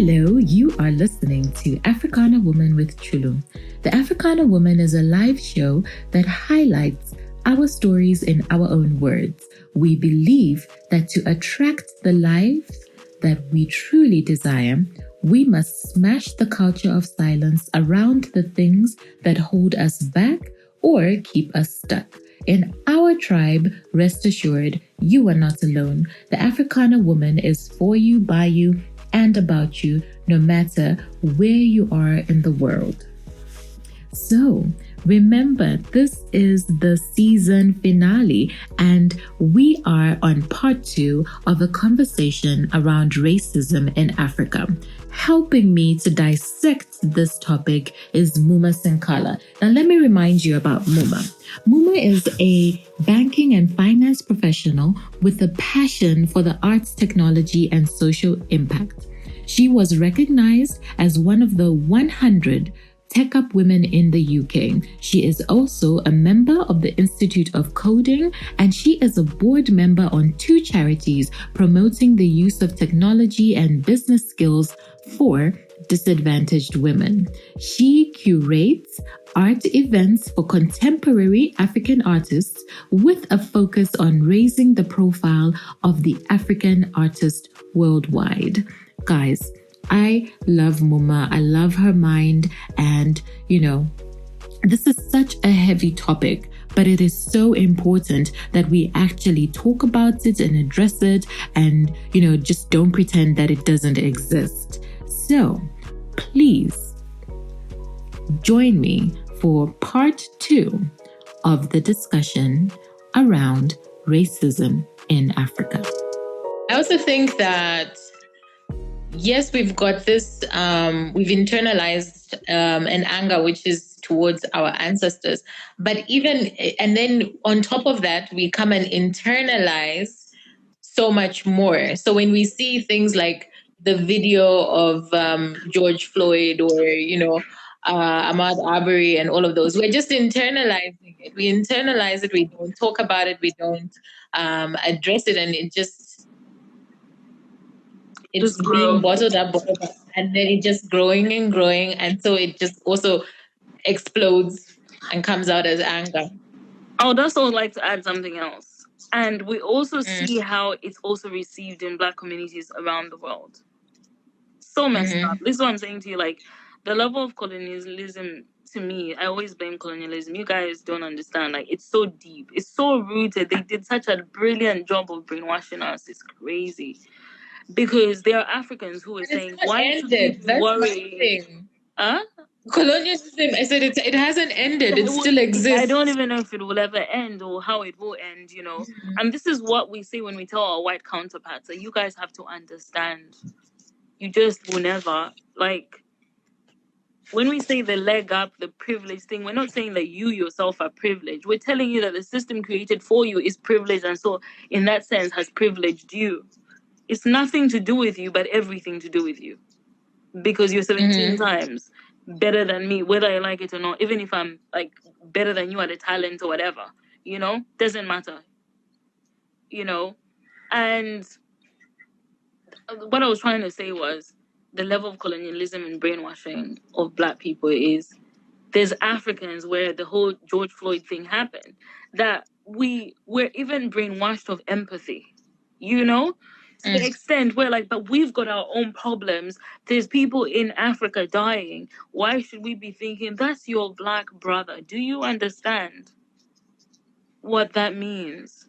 Hello, you are listening to Africana Woman with Chulu. The Africana Woman is a live show that highlights our stories in our own words. We believe that to attract the lives that we truly desire, we must smash the culture of silence around the things that hold us back or keep us stuck. In our tribe, rest assured, you are not alone. The Africana Woman is for you, by you, and about you, no matter where you are in the world. So, remember, this is the season finale, and we are on part 2 of a conversation around racism in Africa. Helping me to dissect this topic is Muma Sinkala. Now, let me remind you about Muma. Muma is a banking and finance professional with a passion for the arts, technology, and social impact. She was recognized as one of the 100 Tech Up Women in the UK. She is also a member of the Institute of Coding, and she is a board member on 2 charities promoting the use of technology and business skills for disadvantaged women. She curates art events for contemporary African artists with a focus on raising the profile of the African artist worldwide. Guys, I love Muma. I love her mind. And, this is such a heavy topic, but it is so important that we actually talk about it and address it and, just don't pretend that it doesn't exist. So please join me for part 2 of the discussion around racism in Africa. I also think that yes, we've got this, we've internalized an anger which is towards our ancestors. But and then on top of that, we come and internalize so much more. So when we see things like the video of George Floyd or, Ahmaud Arbery and all of those, we're just internalizing it. We internalize it. We don't talk about it. We don't address it. And it's being bottled up, and then it's just growing and growing. And so it just also explodes and comes out as anger. I would also like to add something else. And we also see how it's also received in Black communities around the world. So messed up. This is what I'm saying to you. Like, the level of colonialism, to me, I always blame colonialism. You guys don't understand. Like, it's so deep. It's so rooted. They did such a brilliant job of brainwashing us. It's crazy. Because there are Africans who are saying, why should we be worrying? Colonialism, I said it hasn't ended. It still exists. I don't even know if it will ever end or how it will end, And this is what we say when we tell our white counterparts. That you guys have to understand. You just will never. Like, when we say the leg up, the privilege thing, we're not saying that you yourself are privileged. We're telling you that the system created for you is privileged, and so in that sense has privileged you. It's nothing to do with you, but everything to do with you. Because you're 17 times better than me, whether I like it or not, even if I'm like better than you at a talent or whatever, doesn't matter. And what I was trying to say was the level of colonialism and brainwashing of Black people is there's Africans where the whole George Floyd thing happened, that we're even brainwashed of empathy, to the extent where but we've got our own problems. There's people in Africa dying. Why should we be thinking that's your Black brother? Do you understand what that means?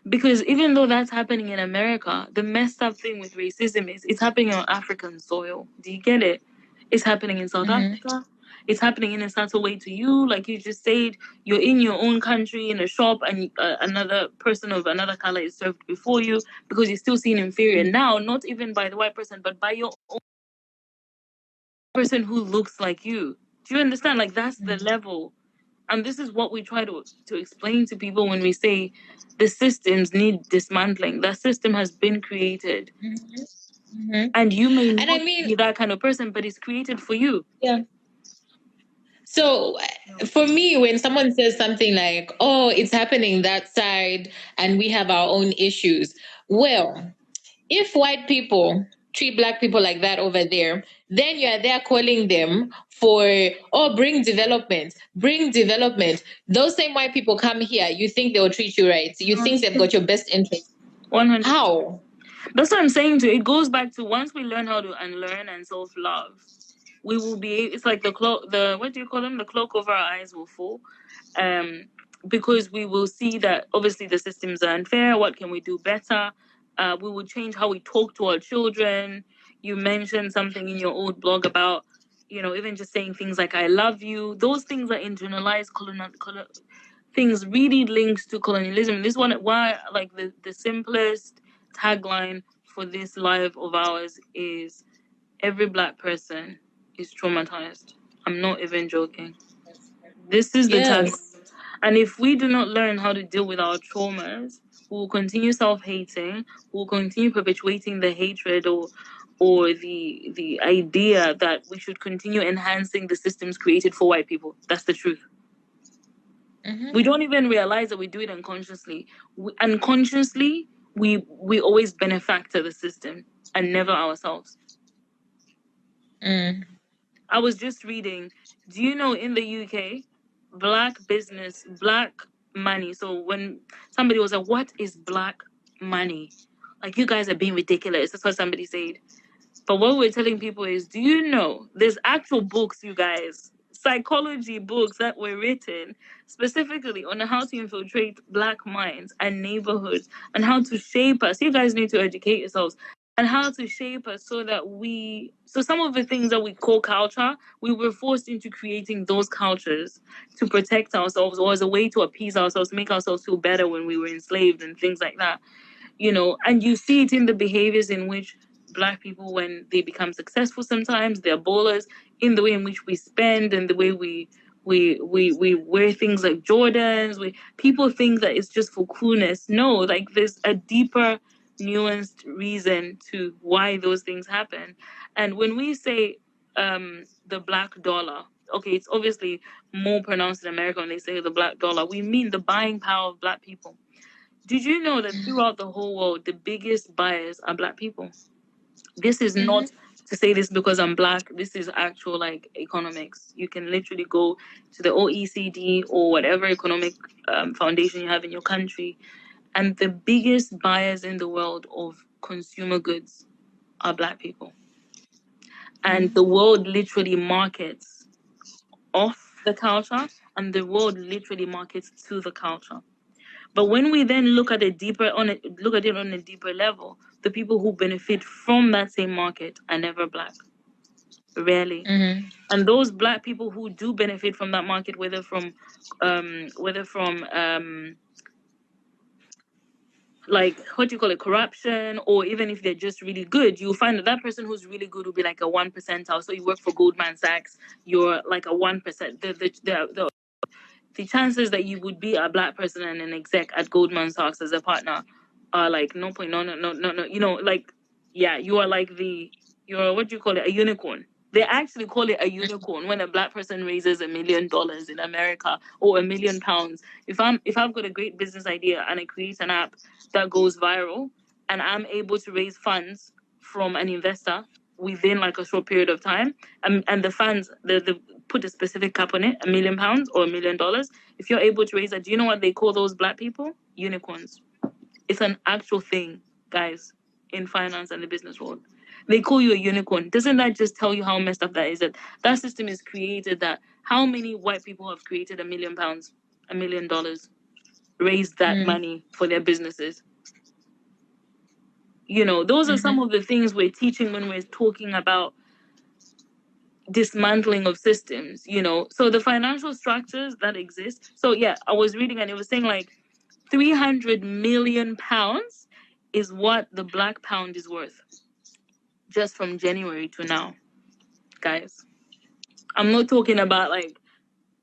Because even though that's happening in America, the messed up thing with racism is it's happening on African soil. Do you get it? It's happening in South Africa. It's happening in a subtle way to you. Like you just said, you're in your own country in a shop and another person of another color is served before you because you're still seen inferior. Now, not even by the white person, but by your own person who looks like you. Do you understand? Like, that's the level. And this is what we try to explain to people when we say the systems need dismantling. That system has been created. And you may not be that kind of person, but it's created for you. Yeah. So for me, when someone says something like, oh, it's happening that side and we have our own issues. Well, if white people treat Black people like that over there, then you are there calling them for, oh, bring development. Those same white people come here, you think they will treat you right. You think they've got your best interest. 100%. How? That's what I'm saying to you. It goes back to once we learn how to unlearn and self-love, we will be, it's like what do you call them? The cloak over our eyes will fall. Because we will see that obviously the systems are unfair. What can we do better? We will change how we talk to our children. You mentioned something in your old blog about, even just saying things like "I love you." Those things are internalized things, really links to colonialism. This one, why, like the simplest tagline for this live of ours is, "Every Black person is traumatized." I'm not even joking. This is the tagline. And if we do not learn how to deal with our traumas, we will continue self-hating, we will continue perpetuating the hatred or the idea that we should continue enhancing the systems created for white people. That's the truth. Mm-hmm. We don't even realize that we do it unconsciously. Unconsciously, we always benefactor the system and never ourselves. I was just reading, do you know in the UK, Black business, Black money. So when somebody was like, what is Black money? Like, you guys are being ridiculous. That's what somebody said. But what we're telling people is, do you know there's actual books, you guys, psychology books that were written specifically on how to infiltrate Black minds and neighborhoods and how to shape us. You guys need to educate yourselves. And how to shape us so that some of the things that we call culture, we were forced into creating those cultures to protect ourselves or as a way to appease ourselves, make ourselves feel better when we were enslaved and things like that. And you see it in the behaviors in which Black people, when they become successful, sometimes they're ballers, in the way in which we spend and the way we wear things like Jordans. People think that it's just for coolness. No, like there's a deeper, nuanced reason to why those things happen. And when we say the Black dollar, okay, it's obviously more pronounced in America when they say the Black dollar, we mean the buying power of Black people. Did you know that throughout the whole world, the biggest buyers are Black people? This is not to say this because I'm Black. This is actual like economics. You can literally go to the OECD or whatever economic foundation you have in your country, and the biggest buyers in the world of consumer goods are Black people. And the world literally markets off the culture, and the world literally markets to the culture. But when we then look at it on a deeper level, the people who benefit from that same market are never Black, rarely. Mm-hmm. And those Black people who do benefit from that market, whether from like, what do you call it, corruption, or even if they're just really good, you'll find that person who's really good will be like a 1%. So you work for Goldman Sachs, you're like a 1%. The chances that you would be a Black person and an exec at Goldman Sachs as a partner are like no. Like, yeah, you are like you're what do you call it, a unicorn. They actually call it a unicorn when a Black person raises $1 million in America or £1 million. If I've got a great business idea and I create an app that goes viral and I'm able to raise funds from an investor within like a short period of time, and the funds, the put a specific cap on it, £1 million or $1 million. If you're able to raise that, do you know what they call those Black people? Unicorns. It's an actual thing, guys, in finance and the business world. They call you a unicorn. Doesn't that just tell you how messed up that is? That system is created that how many white people have created £1 million, $1 million, raised that money for their businesses? Those are some of the things we're teaching when we're talking about dismantling of systems, So the financial structures that exist. So yeah, I was reading and it was saying like £300 million is what the Black pound is worth just from January to now, guys. I'm not talking about like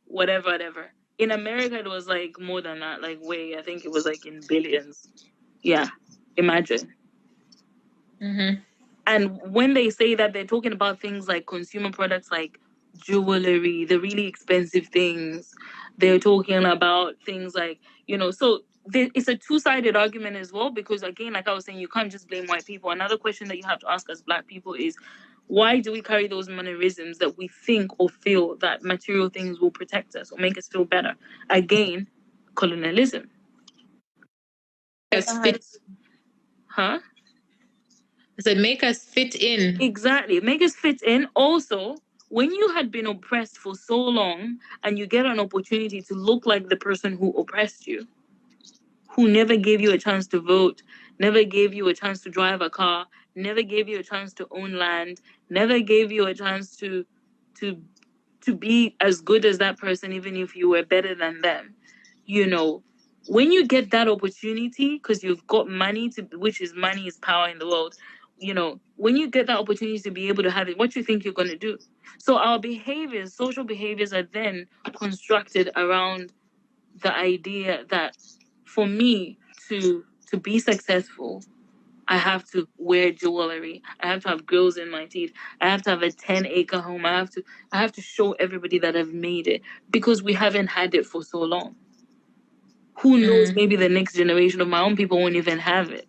whatever. In America, it was like more than that, like I think it was like in billions. Yeah, imagine. Mm-hmm. And when they say that, they're talking about things like consumer products like jewelry, the really expensive things. They're talking about things like, so it's a two-sided argument as well, because again, like I was saying, you can't just blame white people. Another question that you have to ask as Black people is, why do we carry those mannerisms that we think or feel that material things will protect us or make us feel better? Again, colonialism. Huh? I said, make us fit in. Exactly. Make us fit in. Also, when you had been oppressed for so long and you get an opportunity to look like the person who oppressed you, who never gave you a chance to vote, never gave you a chance to drive a car, never gave you a chance to own land, never gave you a chance to be as good as that person, even if you were better than them. You know, when you get that opportunity, because you've got money, which is money is power in the world, you know, when you get that opportunity to be able to have it, what you think you're going to do? So our behaviors, social behaviors, are then constructed around the idea that for me to be successful, I have to wear jewelry. I have to have girls in my teeth. I have to have a 10-acre home. I have to show everybody that I've made it, because we haven't had it for so long. Who knows, maybe the next generation of my own people won't even have it.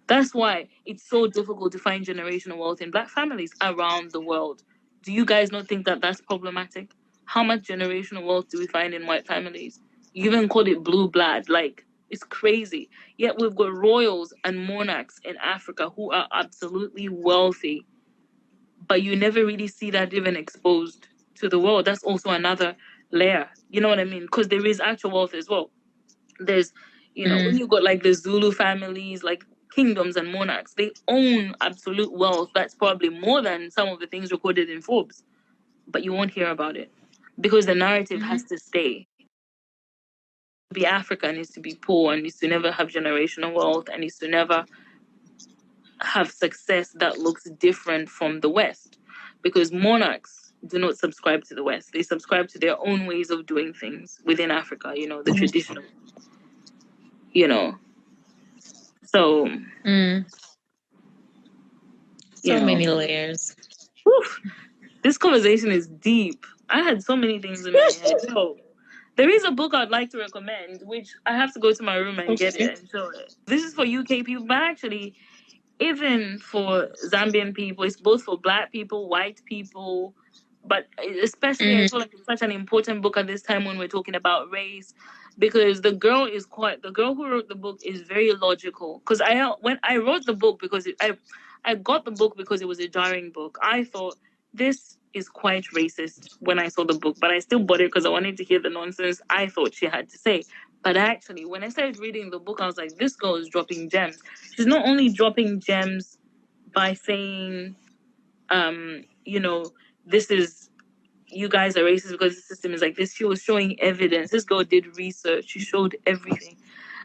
That's why it's so difficult to find generational wealth in Black families around the world. Do you guys not think that that's problematic? How much generational wealth do we find in white families? You even call it blue blood. Like, it's crazy. Yet we've got royals and monarchs in Africa who are absolutely wealthy, but you never really see that even exposed to the world. That's also another layer. You know what I mean? Because there is actual wealth as well. There's, you know, when you got like the Zulu families, like kingdoms and monarchs, they own absolute wealth that's probably more than some of the things recorded in Forbes, but you won't hear about it because the narrative has to stay. To be African is to be poor and is to never have generational wealth and is to never have success that looks different from the West, because monarchs do not subscribe to the West. They subscribe to their own ways of doing things within Africa, you know, the traditional, you know. So, so many layers. Oof, this conversation is deep. I had so many things in my head. So, there is a book I'd like to recommend, which I have to go to my room and get it and show it. This is for UK people, but actually, even for Zambian people, it's both for Black people, white people, but especially I feel like it's such an important book at this time when we're talking about race, because the girl who wrote the book is very logical. Because when I wrote the book, because I got the book because it was a jarring book. I thought this is quite racist when I saw the book, but I still bought it because I wanted to hear the nonsense I thought she had to say. But actually, when I started reading the book, I was like, this girl is dropping gems. She's not only dropping gems by saying, you know, you guys are racist because the system is like this. She was showing evidence. This girl did research. She showed everything.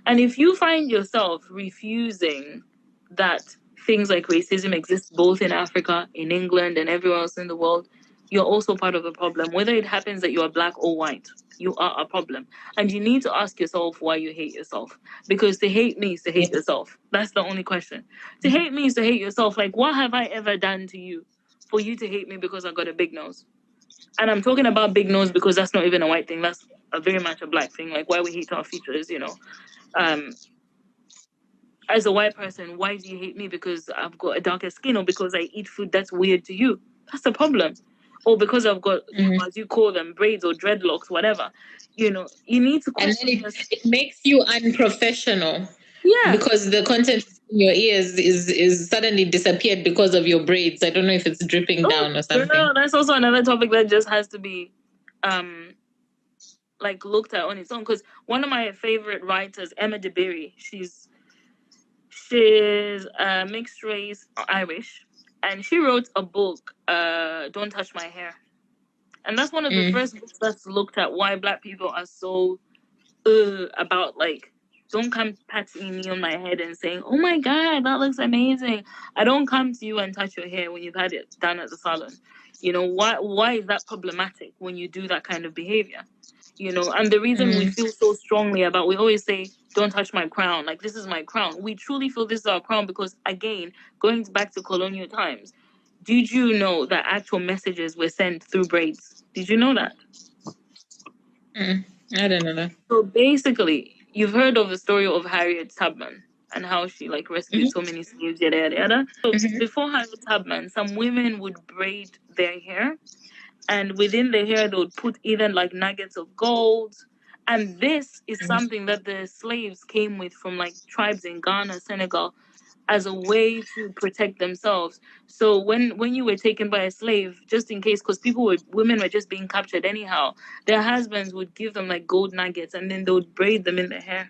And if you find yourself refusing that things like racism exist both in Africa, in England, and everywhere else in the world, you're also part of the problem. Whether it happens that you are Black or white, you are a problem. And you need to ask yourself why you hate yourself. Because to hate me is to hate yourself. That's the only question. To hate me is to hate yourself. Like, what have I ever done to you for you to hate me because I got a big nose? And I'm talking about big nose because that's not even a white thing. That's very much a Black thing. Like, why we hate our features, you know. As a white person, why do you hate me because I've got a darker skin or because I eat food that's weird to you? That's the problem. Or because I've got, as you call them, braids or dreadlocks, whatever. You know, you need to question. And then it makes you unprofessional. Yeah. Because the content in your ears is suddenly disappeared because of your braids. I don't know if it's dripping down or something. Girl, that's also another topic that just has to be like looked at on its own. Because one of my favorite writers, Emma DeBerry, she's a mixed race Irish, and she wrote a book, Don't Touch My Hair. And that's one of the first books that's looked at why Black people are so about, like, don't come patting me on my head and saying, oh my God, that looks amazing. I don't come to you and touch your hair when you've had it done at the salon. You know, why is that problematic when you do that kind of behavior? You know, and the reason we feel so strongly about, we always say, don't touch my crown. Like, this is my crown. We truly feel this is our crown because, again, going back to colonial times, did you know that actual messages were sent through braids? Did you know that? I don't know that. So basically, you've heard of the story of Harriet Tubman and how she like rescued so many slaves, yada yada yada. So before Harriet Tubman, some women would braid their hair, and within the hair they would put even like nuggets of gold. And this is something that the slaves came with from like tribes in Ghana, Senegal, as a way to protect themselves. So when you were taken by a slave, just in case, because women were just being captured anyhow, their husbands would give them like gold nuggets, and then they would braid them in the hair.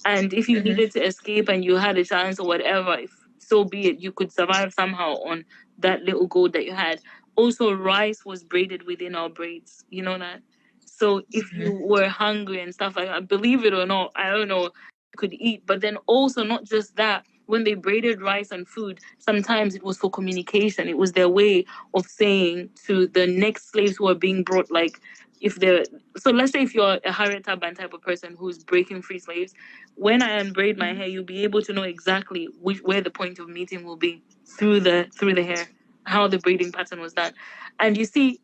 And if you needed to escape and you had a chance or whatever, so be it, you could survive somehow on that little gold that you had. Also, rice was braided within our braids. You know that? So if you were hungry and stuff like that, believe it or not, I don't know, you could eat. But then also, not just that, when they braided rice and food, sometimes it was for communication. It was their way of saying to the next slaves who are being brought, like, if they're, so let's say if you're a Harriet Tubman type of person who's breaking free slaves, when I unbraid my hair, you'll be able to know exactly where the point of meeting will be through the hair, how the braiding pattern was done. And you see,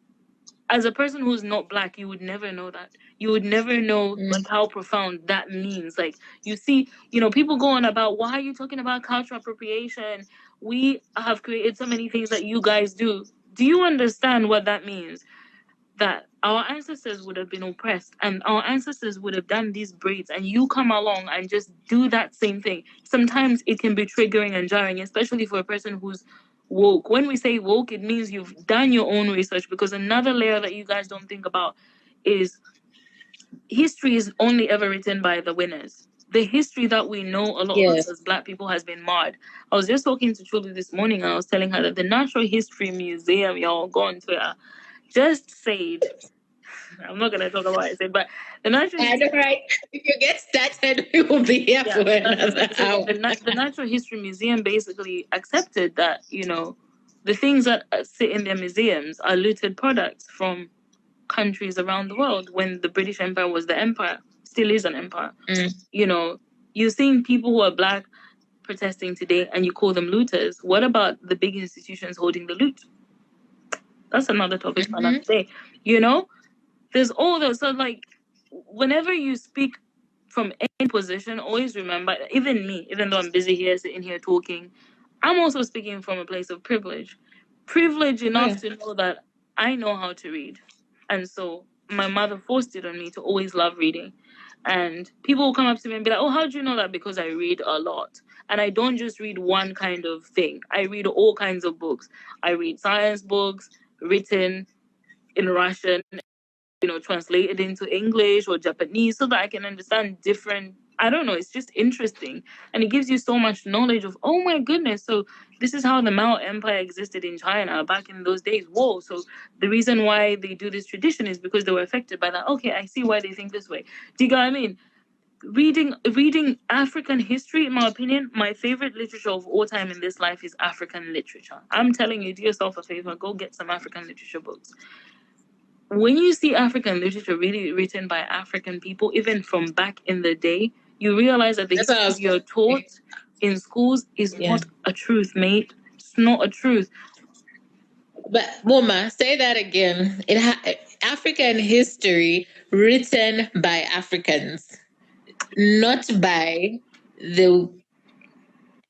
as a person who's not black, you would never know that. You would never know like how profound that means. Like, you see, people go on about, why are you talking about cultural appropriation? We have created so many things that you guys do. Do you understand what that means? That our ancestors would have been oppressed, and our ancestors would have done these braids, and you come along and just do that same thing. Sometimes it can be triggering and jarring, especially for a person who's woke. When we say woke, it means you've done your own research, because another layer that you guys don't think about is history is only ever written by the winners. The history that we know, a lot of us as black people, has been marred. I was just talking to Chulu this morning, and I was telling her that the Natural History Museum, y'all go on Twitter, just said, I'm not going to talk about it, but the Natural History... Right. If you get started, we will be here for another hour. The Natural History Museum basically accepted that, the things that sit in their museums are looted products from countries around the world, when the British Empire was the empire, still is an empire. You're seeing people who are black protesting today, and you call them looters. What about the big institutions holding the loot? That's another topic for another day. There's all those. So, like, whenever you speak from any position, always remember, even me, even though I'm busy here, sitting here talking, I'm also speaking from a place of privilege. Privilege enough to know that I know how to read. And so my mother forced it on me to always love reading. And people will come up to me and be like, oh, how do you know that? Because I read a lot. And I don't just read one kind of thing. I read all kinds of books. I read science books written in Russian, translated into English or Japanese, so that I can understand different, I don't know, it's just interesting. And it gives you so much knowledge of, oh my goodness, so this is how the Mao Empire existed in China back in those days. Whoa, so the reason why they do this tradition is because they were affected by that. Okay, I see why they think this way. Do you get what I mean? Reading African history, in my opinion, my favorite literature of all time in this life is African literature. I'm telling you, do yourself a favor, go get some African literature books. When you see African literature really written by African people, even from back in the day, you realize that the history you're taught in schools is not a truth, mate. It's not a truth. But Muma, say that again. African history written by Africans, not by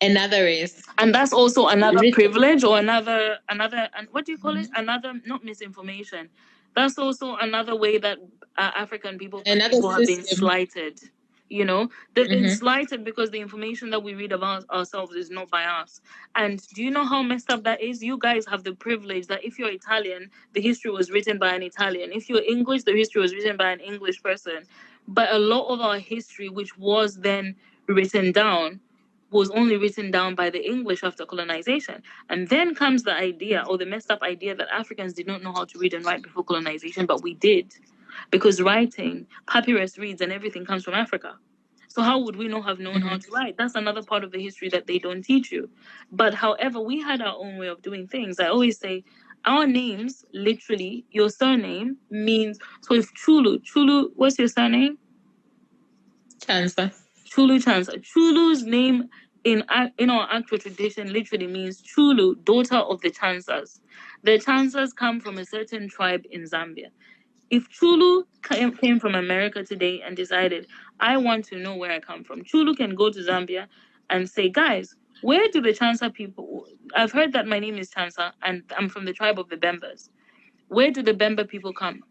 another race. And that's also another privilege, or another, and what do you call it? Another, not misinformation. That's also another way that African people have been slighted. They've been slighted because the information that we read about ourselves is not by us. And do you know how messed up that is? You guys have the privilege that if you're Italian, the history was written by an Italian. If you're English, the history was written by an English person. But a lot of our history, which was then written down, was only written down by the English after colonization. And then comes the idea, or the messed up idea, that Africans did not know how to read and write before colonization, but we did. Because writing, papyrus reads, and everything comes from Africa. So how would we not have known how to write? That's another part of the history that they don't teach you. But however, we had our own way of doing things. I always say, our names, literally, your surname means, so if Chulu, what's your surname? Chansa. Chulu Chansa. Chulu's name in our actual tradition literally means Chulu, daughter of the Chansas. The Chansas come from a certain tribe in Zambia. If Chulu came from America today and decided, I want to know where I come from, Chulu can go to Zambia and say, guys, where do the Chansa people... I've heard that my name is Chansa and I'm from the tribe of the Bembas. Where do the Bemba people come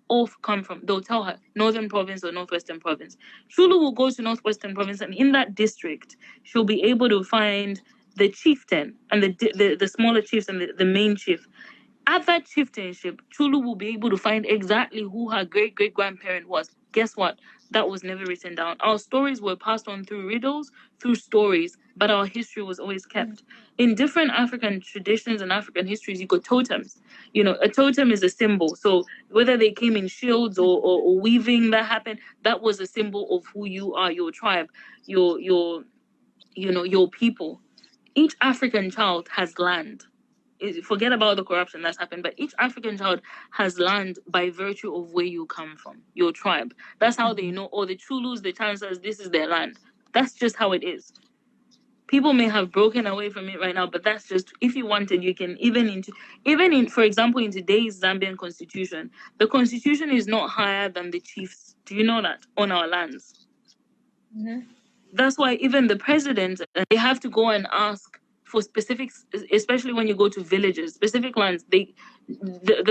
from? They'll tell her, Northern Province or Northwestern Province. Chulu will go to Northwestern Province, and in that district, she'll be able to find the chieftain and the smaller chiefs and the main chief. At that chieftainship, Chulu will be able to find exactly who her great-great-grandparent was. Guess what? That was never written down. Our stories were passed on through riddles, through stories, but our history was always kept. In different African traditions and African histories, you got totems. You know, a totem is a symbol. So whether they came in shields or weaving that happened, that was a symbol of who you are, your tribe, your people. Each African child has land. Forget about the corruption that's happened, but each African child has land by virtue of where you come from, your tribe. That's how they know, the Chulus, the Chansas, this is their land. That's just how it is. People may have broken away from it right now, but that's just, if you wanted, you can, even in, for example, in today's Zambian constitution, the constitution is not higher than the chiefs. Do you know that? On our lands. Mm-hmm. That's why even the president, they have to go and ask for specifics, especially when you go to villages, specific lands. The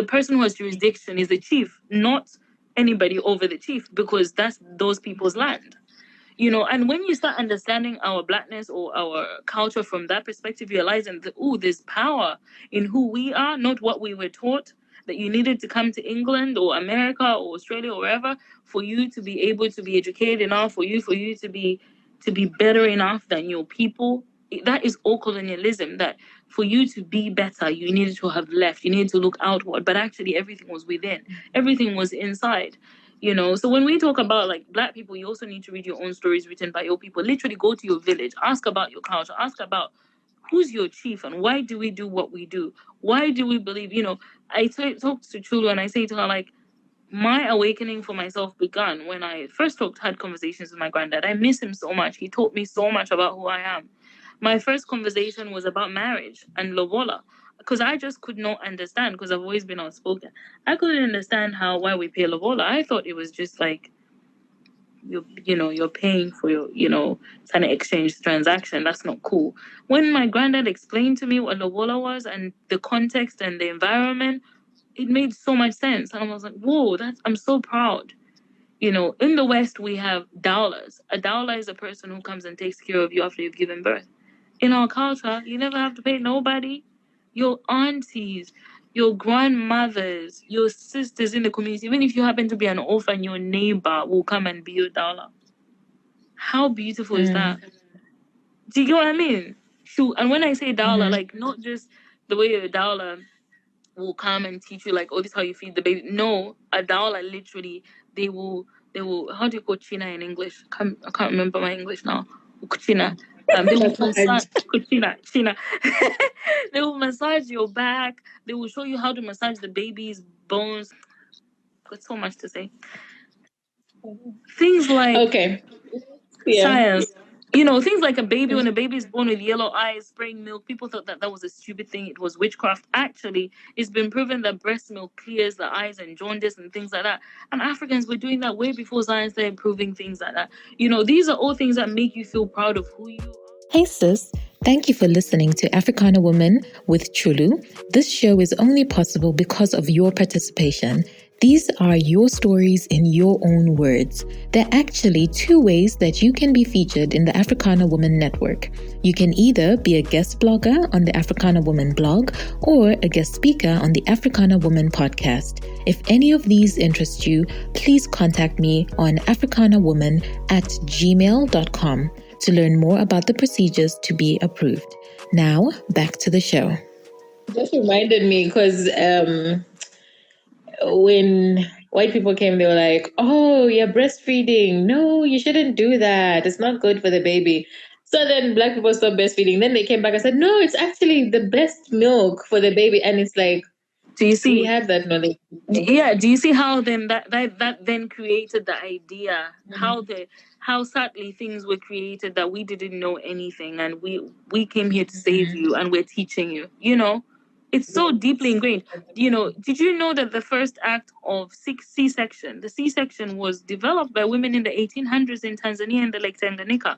person who has jurisdiction is the chief, not anybody over the chief, because that's those people's land. You know, and when you start understanding our blackness or our culture from that perspective, realizing that, there's power in who we are, not what we were taught, that you needed to come to England or America or Australia or wherever for you to be able to be educated enough, for you to be better enough than your people. That is all colonialism, that for you to be better, you needed to have left, you needed to look outward, but actually everything was within, everything was inside. You know, so when we talk about like Black people, you also need to read your own stories written by your people. Literally go to your village, ask about your culture, ask about who's your chief and why do we do what we do? Why do we believe, I talk to Chulu and I say to her, like, my awakening for myself began when I first had conversations with my granddad. I miss him so much. He taught me so much about who I am. My first conversation was about marriage and lobola, because I just could not understand, because I've always been outspoken. I couldn't understand why we pay lobola. I thought it was just like, you're paying for your, it's an exchange transaction. That's not cool. When my granddad explained to me what lobola was and the context and the environment, it made so much sense. And I was like, whoa, I'm so proud. In the West, we have doulas. A doula is a person who comes and takes care of you after you've given birth. In our culture, you never have to pay nobody. Your aunties, your grandmothers, your sisters in the community, even if you happen to be an orphan, your neighbor will come and be your doula. How beautiful is that? Do you get what I mean? And when I say doula, like, not just the way a doula will come and teach you, like, this is how you feed the baby. No, a doula, literally, they will, how do you call China in English? I can't remember my English now. China. They will massage China. They will massage your back. They will show you how to massage the baby's bones. Got so much to say. Things like science. Things like a baby, when a baby is born with yellow eyes, spraying milk, people thought that was a stupid thing. It was witchcraft. Actually, it's been proven that breast milk clears the eyes and jaundice and things like that. And Africans were doing that way before science started proving things like that. These are all things that make you feel proud of who you are. Hey sis, thank you for listening to Africana Woman with Chulu. This show is only possible because of your participation. These are your stories in your own words. There are actually 2 ways that you can be featured in the Africana Woman Network. You can either be a guest blogger on the Africana Woman blog or a guest speaker on the Africana Woman podcast. If any of these interest you, please contact me on africanawoman@gmail.com to learn more about the procedures to be approved. Now, back to the show. Just reminded me, because when white people came, they were like, oh, you're breastfeeding. No, you shouldn't do that. It's not good for the baby. So then Black people stopped breastfeeding. Then they came back and said, no, it's actually the best milk for the baby. And it's like, do you see? We had that knowledge. Yeah. Do you see how then that then created the idea? How sadly things were created that we didn't know anything, and we came here to save you, and we're teaching you. It's so deeply ingrained. You know, did you know that the first act of C-section, the C-section was developed by women in the 1800s in Tanzania and the Lake Tanganyika?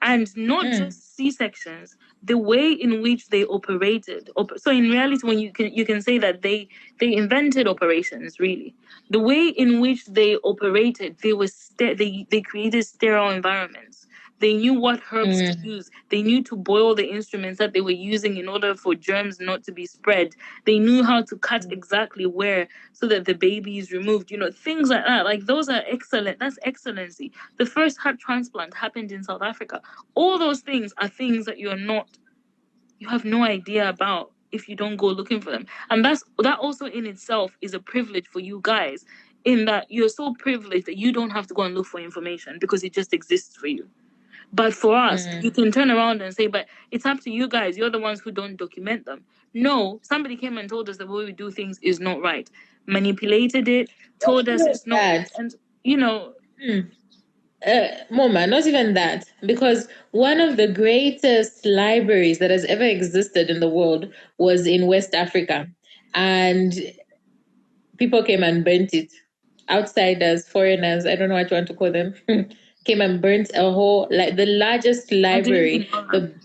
And not just C-sections, the way in which they operated. So in reality, when you can say that they invented operations, really. The way in which they operated, they created sterile environments. They knew what herbs to use. They knew to boil the instruments that they were using in order for germs not to be spread. They knew how to cut exactly where so that the baby is removed. You know, things like that. Like, those are excellent. That's excellency. The first heart transplant happened in South Africa. All those things are things that you have no idea about if you don't go looking for them. And that also in itself is a privilege for you guys, in that you're so privileged that you don't have to go and look for information because it just exists for you. But for us, you can turn around and say, but it's up to you guys. You're the ones who don't document them. No, somebody came and told us the way we do things is not right. Manipulated it, told us it's not. And, you know... Moma, not even that. Because one of the greatest libraries that has ever existed in the world was in West Africa. And people came and burnt it. Outsiders, foreigners, I don't know what you want to call them, came and burnt a whole, like, the largest library.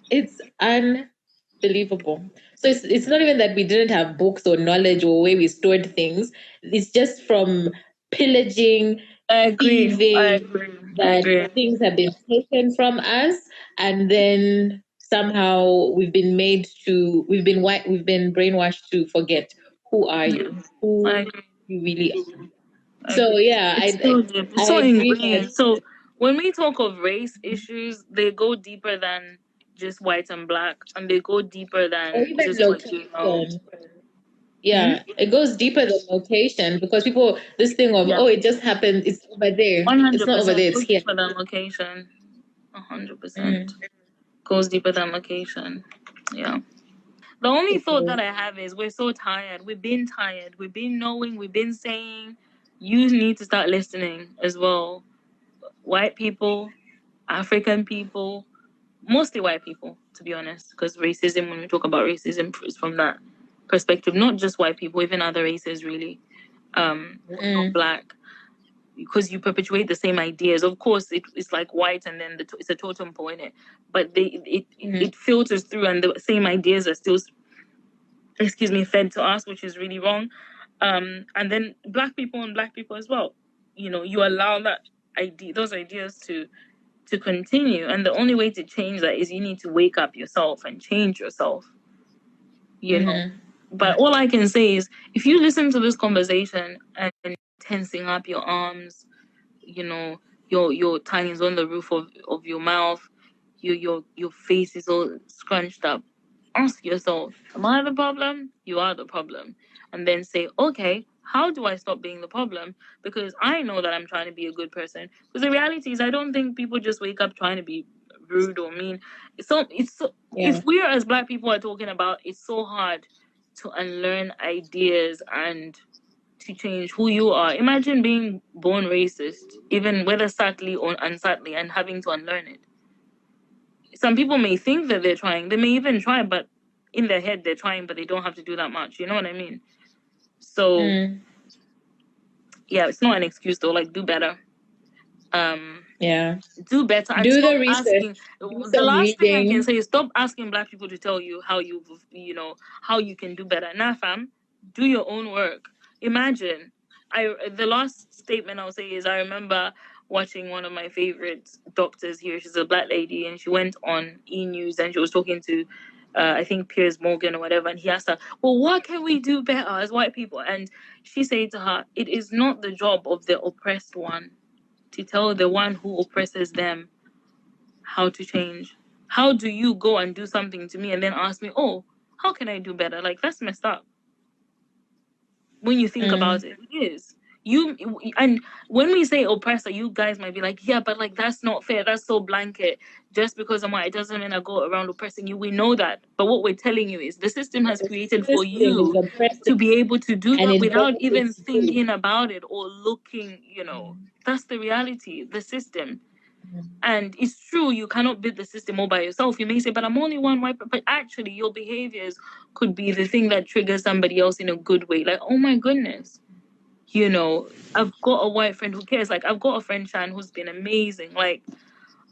It's unbelievable. So it's not even that we didn't have books or knowledge or where we stored things. It's just from pillaging, thieving, that things have been taken from us, and then somehow we've been brainwashed to forget who are you, who you really are. So yeah, it's so ingrained. So when we talk of race issues, they go deeper than just white and black, and they go deeper than just what you know. Yeah, it goes deeper than location, because people, this thing of, oh, it just happened, it's over there. 100%. It's not over there, it's here. Deeper than location. 100%. Goes deeper than location. Yeah. The only thought that I have is we're so tired. We've been tired. We've been knowing. We've been saying. You need to start listening as well. White people, African people, mostly white people, to be honest, because racism, when we talk about racism, is from that perspective. Not just white people, even other races, really. Not black. Because you perpetuate the same ideas. Of course, it's like white, and then it's a totem pole in it. But it filters through, and the same ideas are still, fed to us, which is really wrong. And then black people as well. You know, you allow those ideas to continue, and the only way to change that is you need to wake up yourself and change yourself. You know. But all I can say is, if you listen to this conversation and tensing up your arms, you know, your tongue is on the roof of your mouth, your face is all scrunched up, ask yourself, am I the problem? You are the problem. And then say, okay, how do I stop being the problem? Because I know that I'm trying to be a good person. Because the reality is, I don't think people just wake up trying to be rude or mean. If we as black people are talking about, it's so hard to unlearn ideas and to change who you are. Imagine being born racist, even whether subtly or unsubtly, and having to unlearn it. Some people may think that they're trying. They may even try, but in their head they're trying, but they don't have to do that much. You know what I mean? So yeah, it's not an excuse though. Like, do better. Do better. And do stop the research. Asking. The last thing I can say is stop asking black people to tell you how you can do better. Nah, fam, do your own work. Imagine, the last statement I'll say is, I remember watching one of my favorite doctors here. She's a black lady, and she went on E! News, and she was talking to I think Piers Morgan or whatever, and he asked her, well, what can we do better as white people? And she said to her, it is not the job of the oppressed one to tell the one who oppresses them how to change. How do you go and do something to me and then ask me, oh, how can I do better? Like, that's messed up. When you think about it, it is. And when we say oppressor, you guys might be like, yeah, but like, that's not fair. That's so blanket. Just because I'm white, it doesn't mean I go around oppressing you. We know that. But what we're telling you is the system has created for you to be able to do that without even thinking about it or looking, That's the reality, the system. And it's true, you cannot beat the system all by yourself. You may say, but I'm only one white person. But actually, your behaviors could be the thing that triggers somebody else in a good way. Like, oh my goodness, you know, I've got a white friend who cares. Like, I've got a friend, Shan, who's been amazing. Like,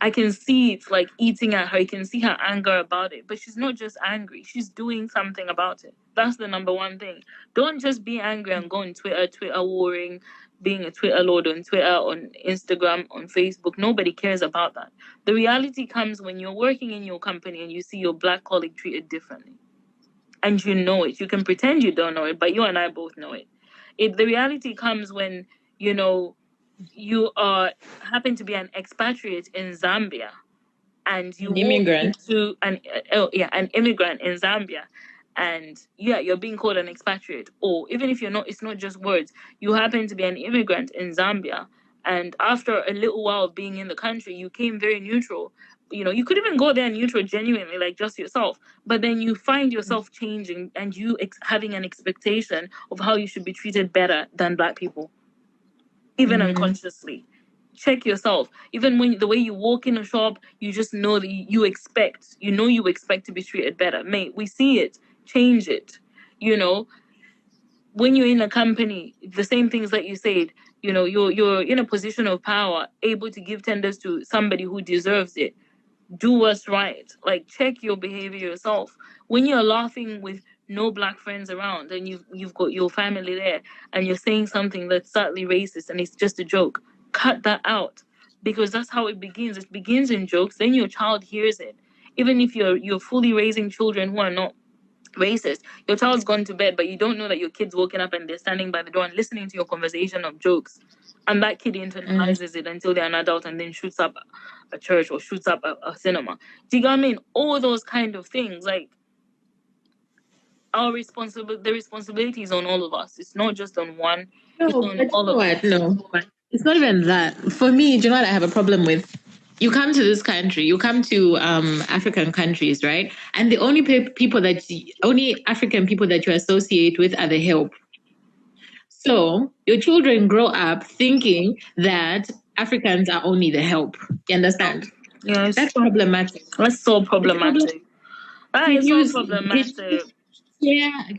I can see it's like eating at her. You can see her anger about it. But she's not just angry. She's doing something about it. That's the number one thing. Don't just be angry and go on Twitter warring, being a Twitter lord on Twitter, on Instagram, on Facebook. Nobody cares about that. The reality comes when you're working in your company and you see your black colleague treated differently. And you know it. You can pretend you don't know it, but you and I both know it. The reality comes when, you know, you happen to be an expatriate in Zambia, and you An walk immigrant. into an immigrant in Zambia, and you're being called an expatriate. Or even if you're not, it's not just words. You happen to be an immigrant in Zambia, and after a little while of being in the country, you came very neutral. You know, you could even go there neutral genuinely, like just yourself, but then you find yourself changing, and you having an expectation of how you should be treated better than black people, even unconsciously. Check yourself. Even when the way you walk in a shop, you just know that you expect to be treated better. Mate, we see it. Change it. You know, when you're in a company, the same things that you said, you know, you're in a position of power, able to give tenders to somebody who deserves it. Do what's right. Like, check your behavior yourself. When you're laughing with no black friends around and you've got your family there and you're saying something that's subtly racist and it's just a joke, cut that out, because that's how it begins. It begins in jokes, then your child hears it. Even if you're fully raising children who are not racist, your child's gone to bed, but you don't know that your kid's woken up and they're standing by the door and listening to your conversation of jokes, and that kid internalizes it until they're an adult and then shoots up a church or shoots up a cinema. Do you get what I mean? All those kind of things. Like, the responsibility is on all of us. It's not just on one. It's No, on but you all know of what? us. No, it's not even that. For me, do you know what I have a problem with? You come to this country, you come to African countries, right? And the only only African people that you associate with are the help. So your children grow up thinking that Africans are only the help. You understand? Yeah, That's problematic. that's so It's problematic. That Can is so you problematic.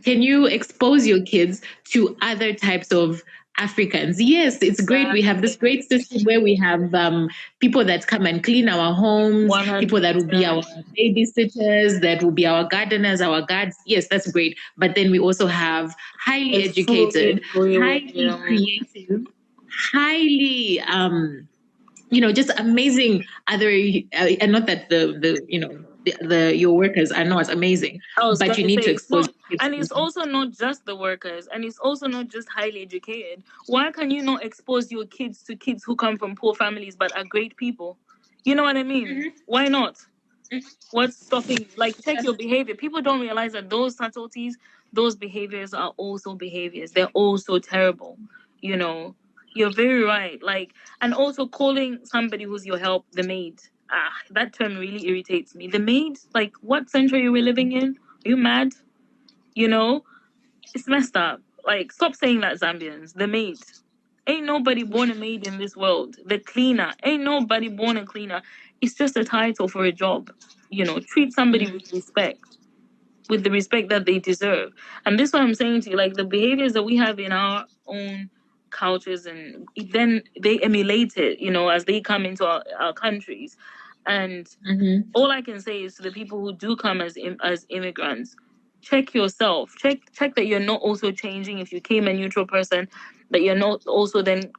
can you expose your kids to other types of Africans? Yes, it's great. We have this great system where we have people that come and clean our homes, people that will be our 100%. babysitters, that will be our gardeners, our guards. Yes, that's great. But then we also have highly I fully educated, agree with highly you. creative, highly just amazing other and not that the your workers are not amazing, I was but going you to need say to it's expose not, your and kids it's to them. also not just the workers, and it's also not just highly educated. Why can you not expose your kids to kids who come from poor families but are great people? You know what I mean? Why not? What's stopping? Like, check your behavior. People don't realize that those subtleties, those behaviors are also behaviors. They're also terrible. You know, you're very right. Like, and also calling somebody who's your help the maid. That term really irritates me. The maid? Like, what century are we living in? Are you mad? You know, it's messed up. Like, stop saying that, Zambians. The maid. Ain't nobody born a maid in this world. The cleaner. Ain't nobody born a cleaner. It's just a title for a job. You know, treat somebody with respect, with the respect that they deserve. And this is what I'm saying to you. Like, the behaviors that we have in our own cultures, and then they emulate it, you know, as they come into our countries. And all I can say is to the people who do come as immigrants, check yourself. Check that you're not also changing. If you came a neutral person, that you're not also then,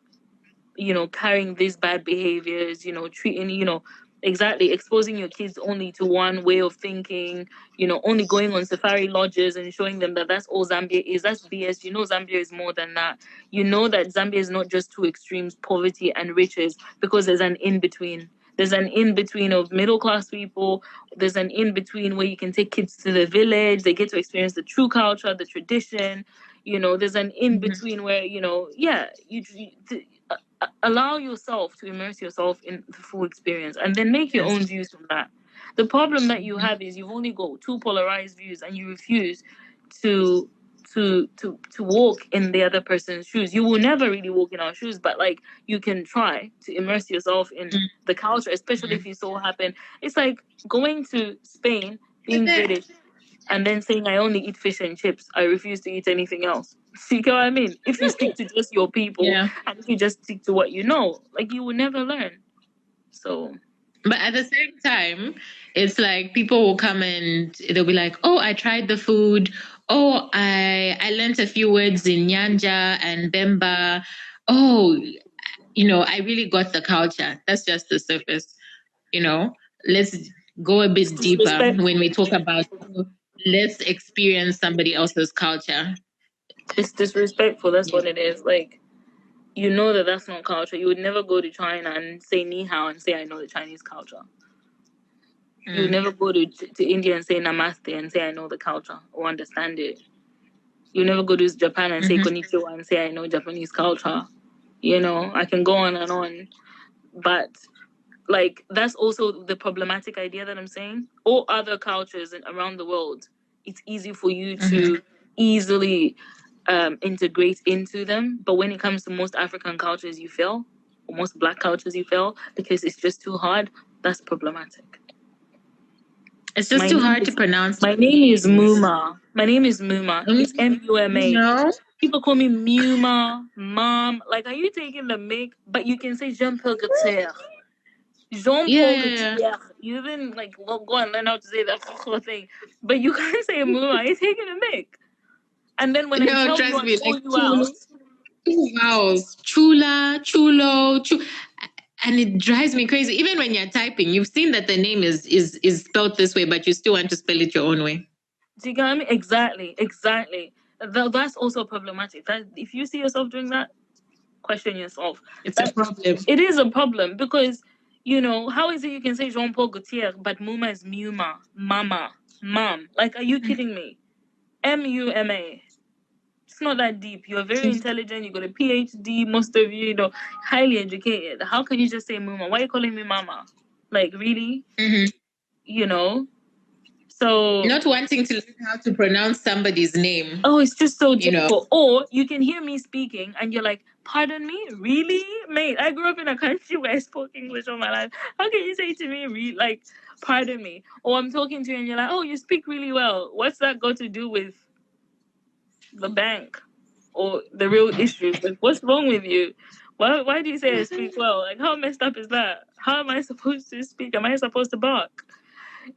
you know, carrying these bad behaviors, you know, treating, you know, exactly, exposing your kids only to one way of thinking, you know, only going on safari lodges and showing them that that's all Zambia is. That's BS. You know, Zambia is more than that. You know that Zambia is not just two extremes, poverty and riches, because there's an in-between. There's an in-between of middle-class people. There's an in-between where you can take kids to the village. They get to experience the true culture, the tradition. You know, there's an in-between where, you know, allow yourself to immerse yourself in the full experience and then make your own views from that. The problem that you have is you've only got two polarized views and you refuse to to walk in the other person's shoes. You will never really walk in our shoes, but like you can try to immerse yourself in the culture, especially if you so happen. It's like going to Spain, being British, and then saying I only eat fish and chips. I refuse to eat anything else. See what I mean? If you stick to just your people and if you just stick to what you know, like you will never learn. So, but at the same time, it's like people will come and they'll be like, "Oh, I tried the food. Oh, I learned a few words in Nyanja and Bemba. Oh, I really got the culture." That's just the surface. Let's go a bit deeper when we talk about. Let's experience somebody else's culture. It's disrespectful. That's what it is. Like, you know that's not culture. You would never go to China and say ni hao and say I know the Chinese culture. You would never go to India and say namaste and say I know the culture or understand it. You never go to Japan and say konnichiwa and say I know Japanese culture. I can go on and on. But like that's also the problematic idea that I'm saying. All other cultures around the world, it's easy for you to easily integrate into them. But when it comes to most African cultures, you fail. Or most Black cultures, you fail because it's just too hard. That's problematic. It's just too hard to pronounce. My name is Muma. It's M-U-M-A. No. People call me Muma, Mom. Like, are you taking the mic? But you can say Jean-Paul Gaultier. Jean-Paul Gaultier. You even go and learn how to say that whole thing. But you can't say Muma. You're taking a mic. And then when I tell you, I call you out. Two vowels. Chula, chulo, and it drives me crazy. Even when you're typing, you've seen that the name is spelled this way, but you still want to spell it your own way. Do you get me? Exactly. That's also problematic. That if you see yourself doing that, question yourself. It's a problem. It is a problem because, how is it you can say Jean-Paul Gaultier, but Muma is Muma, Mama, Mom? Like, are you kidding me? M-U-M-A. It's not that deep. You're very intelligent. You got a PhD. Most of you, highly educated. How can you just say Muma? Why are you calling me Mama? Like, really? So not wanting to learn how to pronounce somebody's name. Oh, it's just so difficult. Or you can hear me speaking and you're like, pardon me? Really? Mate, I grew up in a country where I spoke English all my life. How can you say to me, pardon me? Or I'm talking to you and you're like, oh, you speak really well. What's that got to do with the bank or the real issues? Like, what's wrong with you? Why do you say I speak well? Like, how messed up is that? How am I supposed to speak? Am I supposed to bark?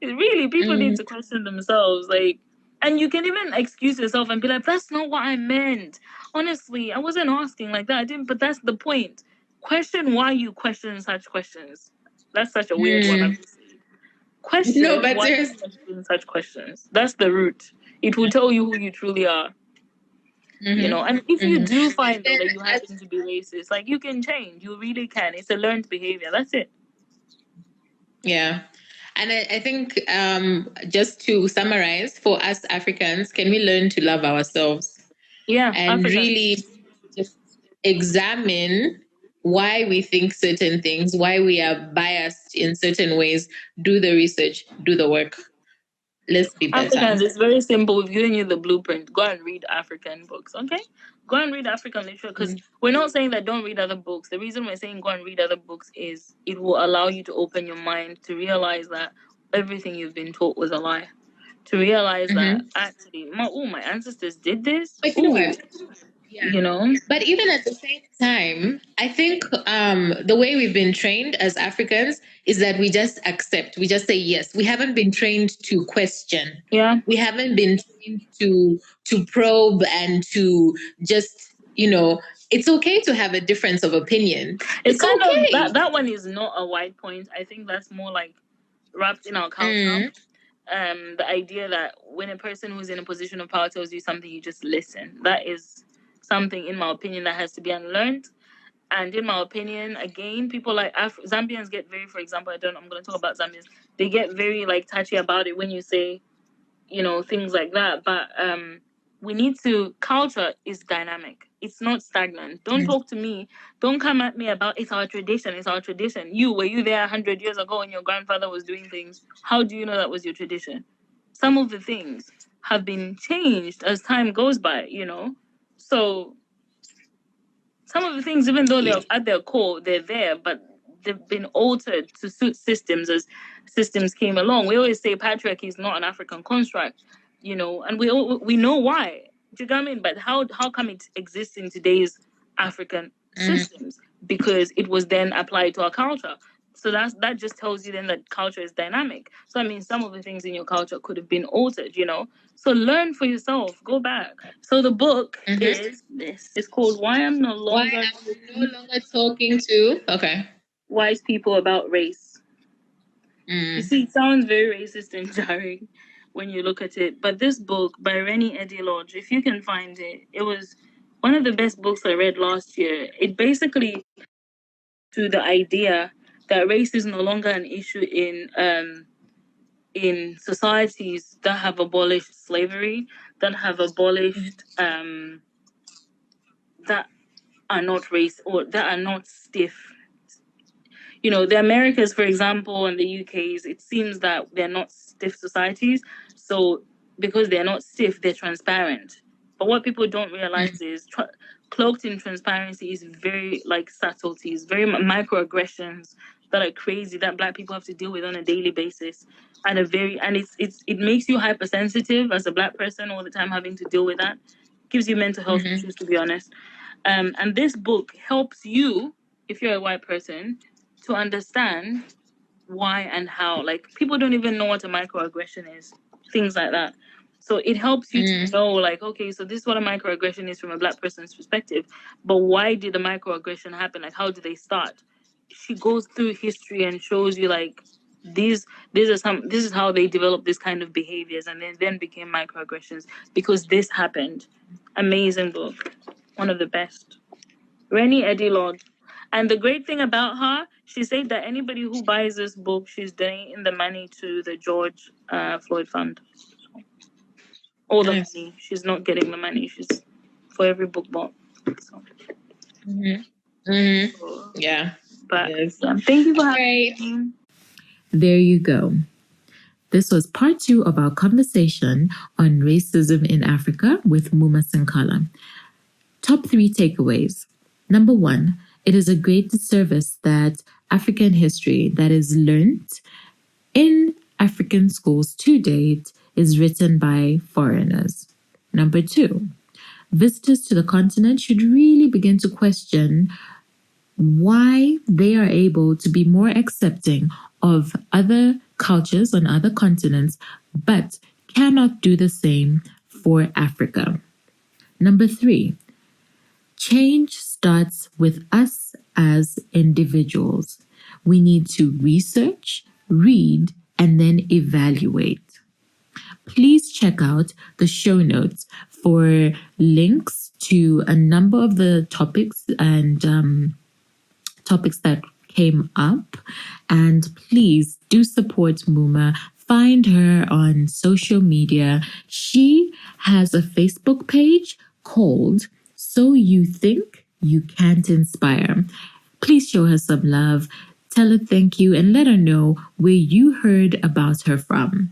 Really, people need to question themselves. And you can even excuse yourself and be like, that's not what I meant. Honestly, I wasn't asking like that. I didn't, but that's the point. Question why you question such questions. That's such a weird one, obviously. Question why you question such questions. That's the root. It will tell you who you truly are. And if you do find that you happen to be racist, you can change. You really can. It's a learned behavior. That's it. Yeah. And I think just to summarize, for us Africans, can we learn to love ourselves? Yeah. And really just examine why we think certain things, why we are biased in certain ways. Do the research, do the work. Let's be better. Africans, it's very simple. We've given you the blueprint. Go and read African books, okay? Go and read African literature because we're not saying that don't read other books. The reason we're saying go and read other books is it will allow you to open your mind to realize that everything you've been taught was a lie. To realize that actually, my ancestors did this. But But even at the same time, I think the way we've been trained as Africans is that we just accept. We just say yes. We haven't been trained to question. Yeah. We haven't been trained to probe and to just, it's okay to have a difference of opinion. It's kind of that one is not a wide point. I think that's more wrapped in our culture. The idea that when a person who's in a position of power tells you something, you just listen. That is something, in my opinion, that has to be unlearned. And in my opinion, again, people like Zambians get very, for example, I'm going to talk about Zambians. They get very touchy about it when you say, things like that. But we need to, culture is dynamic. It's not stagnant. Don't talk to me. Don't come at me about it's our tradition. It's our tradition. Were you there 100 years ago when your grandfather was doing things? How do you know that was your tradition? Some of the things have been changed as time goes by, you know? So some of the things, even though they're at their core, they're there, but they've been altered to suit systems as systems came along. We always say patriarchy is not an African construct, you know, and we know why. Do you get what I mean? But how come it exists in today's African systems? Because it was then applied to our culture. So that just tells you then that culture is dynamic. So I mean, some of the things in your culture could have been altered, you know. So learn for yourself. Go back. So the book is this. It's called Why I'm No Longer Talking to Wise People About Race. You see, it sounds very racist and jarring when you look at it. But this book by Rennie Eddie Lodge, if you can find it, it was one of the best books I read last year. It basically to the idea that race is no longer an issue in societies that have abolished slavery, that have abolished that are not race or that are not stiff. You know, the Americas, for example, and the UKs, it seems that they're not stiff societies. So because they're not stiff, they're transparent. But what people don't realize is cloaked in transparency is very like subtleties, very microaggressions that are crazy that Black people have to deal with on a daily basis. And it makes you hypersensitive as a Black person all the time having to deal with that. Gives you mental health issues, to be honest. And this book helps you, if you're a white person, to understand why and how. Like, people don't even know what a microaggression is, things like that. So it helps you to know, like, okay, so this is what a microaggression is from a Black person's perspective, but why did the microaggression happen? Like, how did they start? She goes through history and shows you, like, this is how they developed this kind of behaviors, and then became microaggressions because this happened. Amazing book, one of the best. Rennie Eddie Lodge. And the great thing about her, she said that anybody who buys this book, she's donating the money to the George Floyd Fund. So, all the money. She's not getting the money. She's for every book bought. So. So, yeah. But thank you for having me. There you go. This was part 2 of our conversation on racism in Africa with Muma Sinkala. Top 3 takeaways. Number 1, it is a great disservice that African history that is learnt in African schools to date is written by foreigners. Number 2, visitors to the continent should really begin to question why they are able to be more accepting of other cultures on other continents, but cannot do the same for Africa. Number 3, change starts with us as individuals. We need to research, read, and then evaluate. Please check out the show notes for links to a number of the topics and topics that came up. And please do support Muma. Find her on social media. She has a Facebook page called So You Think You Can't Inspire. Please show her some love, tell her thank you, and let her know where you heard about her from.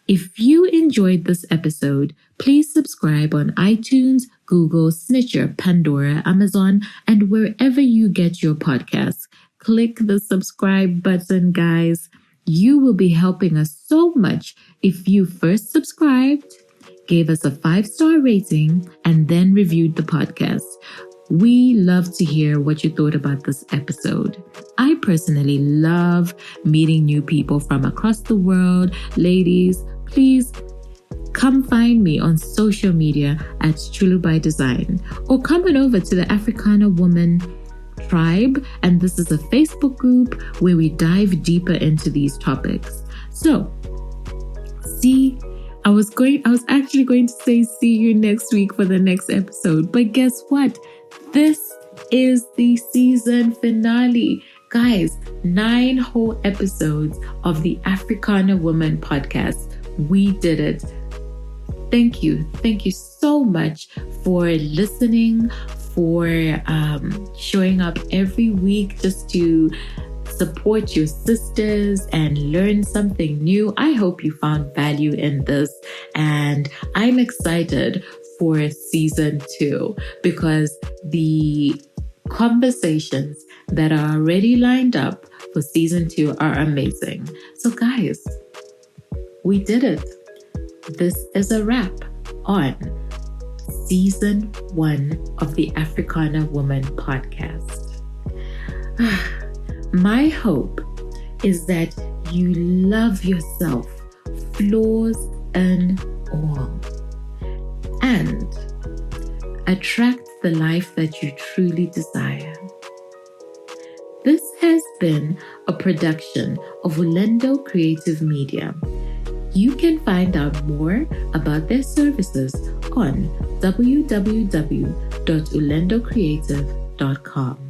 If you enjoyed this episode, please subscribe on iTunes, Google, Stitcher, Pandora, Amazon, and wherever you get your podcasts. Click the subscribe button, guys. You will be helping us so much if you first subscribed, gave us a 5-star rating, and then reviewed the podcast. We love to hear what you thought about this episode. I personally love meeting new people from across the world. Ladies, please come find me on social media at Chulu by Design, or come on over to the Africana Woman Tribe, and this is a Facebook group where we dive deeper into these topics. So, I was actually going to say see you next week for the next episode, but guess what? This is the season finale. Guys, 9 whole episodes of the Africana Woman podcast. We did it. Thank you. Thank you so much for listening, for showing up every week just to support your sisters and learn something new. I hope you found value in this. And I'm excited for season 2 because the conversations that are already lined up for season 2 are amazing. So guys, we did it. This is a wrap on season 1 of the Africana Woman podcast. My hope is that you love yourself, flaws and all, and attract the life that you truly desire. This has been a production of Ulendo Creative Media. You can find out more about their services on www.ulendocreative.com.